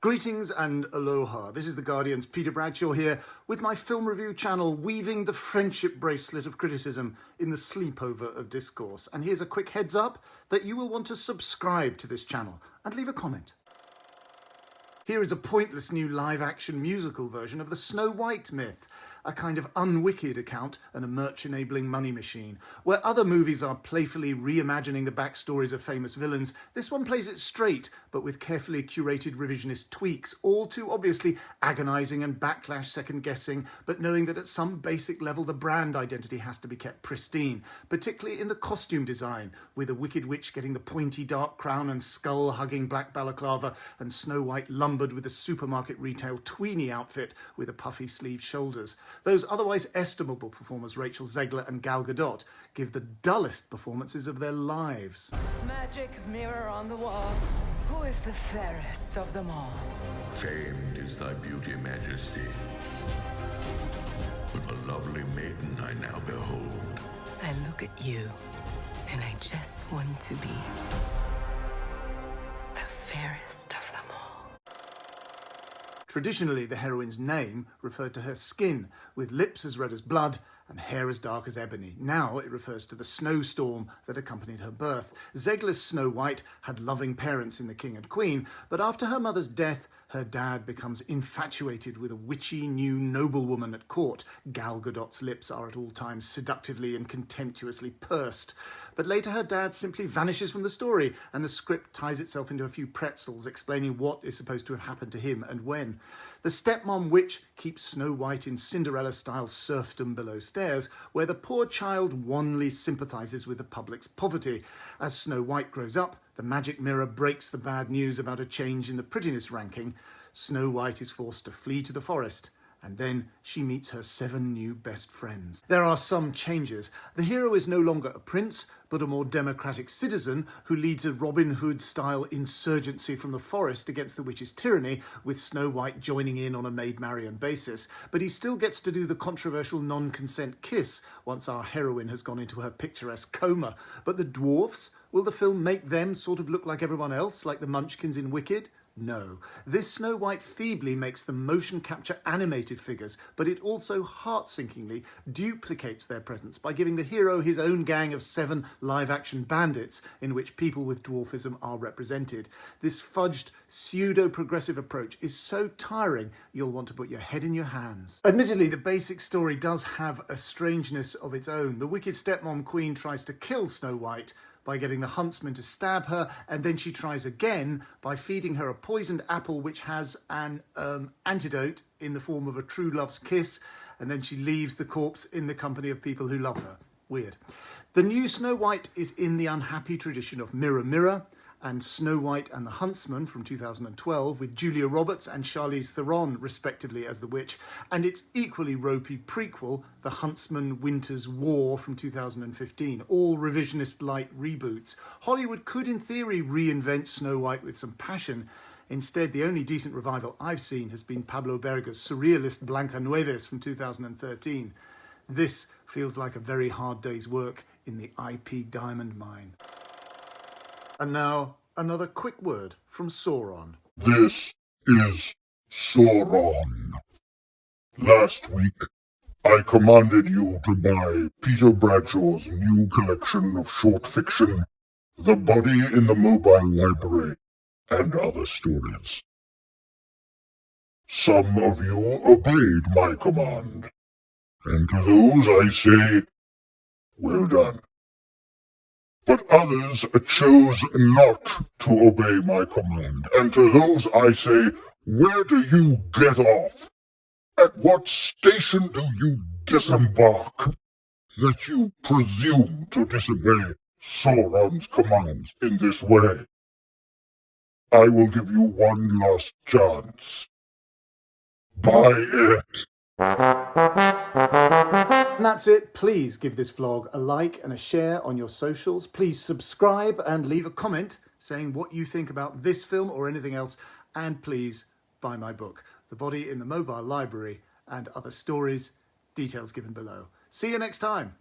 Greetings and aloha. This is The Guardian's Peter Bradshaw here with my film review channel weaving the friendship bracelet of criticism in the sleepover of discourse. And here's a quick heads up that you will want to subscribe to this channel and leave a comment. Here is a pointless new live-action musical version of the Snow White myth, a kind of unwicked account and a merch-enabling money machine. Where other movies are playfully reimagining the backstories of famous villains, this one plays it straight, but with carefully curated revisionist tweaks, all too obviously agonising and backlash second-guessing, but knowing that at some basic level the brand identity has to be kept pristine, particularly in the costume design, with a Wicked Witch getting the pointy dark crown and skull-hugging black balaclava, and Snow White lumbered with a supermarket retail tweeny outfit with a puffy sleeve shoulders. Those otherwise estimable performers Rachel Zegler and Gal Gadot give the dullest performances of their lives. Magic mirror on the wall. Who is the fairest of them all? Famed is thy beauty, majesty. But the lovely maiden I now behold. I look at you, and I just want to be the fairest of them all. Traditionally, the heroine's name referred to her skin, with lips as red as blood and hair as dark as ebony. Now it refers to the snowstorm that accompanied her birth. Zegler's Snow White had loving parents in the King and Queen, but after her mother's death, her dad becomes infatuated with a witchy new noblewoman at court. Gal Gadot's lips are at all times seductively and contemptuously pursed. But later her dad simply vanishes from the story, and the script ties itself into a few pretzels explaining what is supposed to have happened to him and when. The stepmom witch keeps Snow White in Cinderella-style serfdom below stairs, where the poor child wanly sympathises with the public's poverty. As Snow White grows up, the magic mirror breaks the bad news about a change in the prettiness ranking. Snow White is forced to flee to the forest, and then she meets her 7 new best friends. There are some changes. The hero is no longer a prince, but a more democratic citizen who leads a Robin Hood-style insurgency from the forest against the witch's tyranny, with Snow White joining in on a Maid Marian basis. But he still gets to do the controversial non-consent kiss once our heroine has gone into her picturesque coma. But the dwarfs? Will the film make them sort of look like everyone else, like the Munchkins in Wicked? No. This Snow White feebly makes them motion capture animated figures, but it also heart-sinkingly duplicates their presence by giving the hero his own gang of 7 live-action bandits in which people with dwarfism are represented. This fudged, pseudo-progressive approach is so tiring you'll want to put your head in your hands. Admittedly, the basic story does have a strangeness of its own. The wicked stepmom queen tries to kill Snow White by getting the huntsman to stab her, and then she tries again by feeding her a poisoned apple which has an antidote in the form of a true love's kiss, and then she leaves the corpse in the company of people who love her. Weird. The new Snow White is in the unhappy tradition of Mirror, Mirror, and Snow White and the Huntsman from 2012 with Julia Roberts and Charlize Theron respectively as the witch, and its equally ropey prequel, The Huntsman Winter's War from 2015, all revisionist light reboots. Hollywood could in theory reinvent Snow White with some passion. Instead, the only decent revival I've seen has been Pablo Berga's surrealist Blancanieves from 2013. This feels like a very hard day's work in the IP diamond mine. And now, another quick word from Sauron. This is Sauron. Last week, I commanded you to buy Peter Bradshaw's new collection of short fiction, The Body in the Mobile Library, and other stories. Some of you obeyed my command, and to those I say, well done. But others chose not to obey my command, and to those I say, where do you get off? At what station do you disembark, that you presume to disobey Sauron's commands in this way? I will give you one last chance. Buy it! And that's it. Please give this vlog a like and a share on your socials. Please subscribe and leave a comment saying what you think about this film or anything else. And please buy my book, The Body in the Mobile Library and Other Stories. Details given below. See you next time.